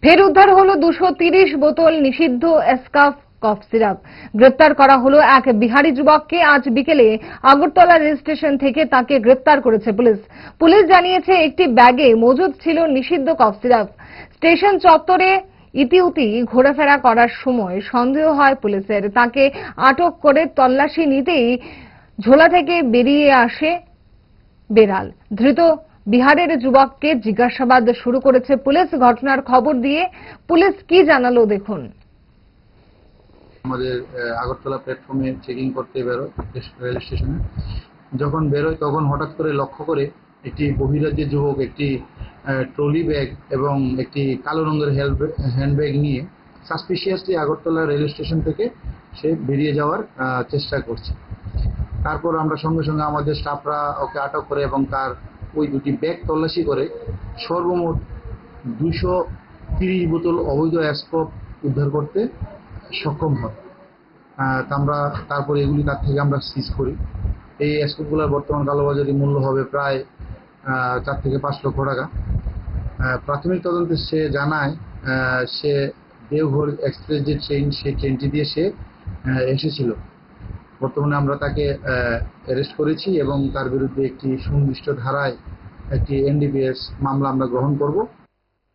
ফের উদ্ধার হলো 230 বোতল নিষিদ্ধ এসকাফ কফ সিরাপ। গ্রেপ্তার করা হলো এক বিহারি যুবককে। আজ বিকেলে আগরতলা রেল স্টেশন থেকে তাকে গ্রেপ্তার করেছে পুলিশ। পুলিশ জানিয়েছে একটি ব্যাগে মজুদ ছিল নিষিদ্ধ কফ সিরাপ। স্টেশন চত্বরে ইতিউতি ঘোরাফেরা করার সময় সন্দেহ হয় পুলিশের। তাকে আটক করে তল্লাশি নিতেই ঝোলা থেকে বেরিয়ে আসে বেড়াল। ধৃত বিহারের যুবককে জিজ্ঞাসাবাদ শুরু করেছে পুলিশ। ঘটনার খবর দিয়ে পুলিশ কি জানালো দেখুন। আমাদের আগরতলা প্ল্যাটফর্মে চেকিং করতে বেরোয় রেল স্টেশনে। যখন বেরোয় তখন হঠাৎ করে লক্ষ্য করে একটি বহিরাজ্যের যুবক একটি ট্রলি ব্যাগ এবং একটি কালো রঙের হ্যান্ডব্যাগ নিয়ে সাসপিশিয়াসলি আগরতলা রেল স্টেশন থেকে সে বেরিয়ে যাওয়ার চেষ্টা করছে। তারপর আমরা সঙ্গে সঙ্গে আমাদের স্টাফরা ওকে আটক করে এবং তার ওই দুটি ব্যাগ তল্লাশি করে সর্বমোট 230 বোতল অবৈধ অ্যাসকপ উদ্ধার করতে সক্ষম হয়। আমরা তারপরে এগুলি তার থেকে আমরা সিজ করি। এই অ্যাসকপগুলোর বর্তমান কালোবাজারি মূল্য হবে প্রায় 4 থেকে 5 লক্ষ টাকা। প্রাথমিক তদন্তে সে জানায় সে দেওঘর এক্সপ্রেস যে ট্রেন, সেই ট্রেনটি দিয়ে সে এসেছিল। বর্তমানে আমরা তাকে অ্যারেস্ট করেছি এবং তার বিরুদ্ধে একটি সুনির্দিষ্ট ধারায় একটি এনডিপিএস মামলা আমরা গ্রহণ করব।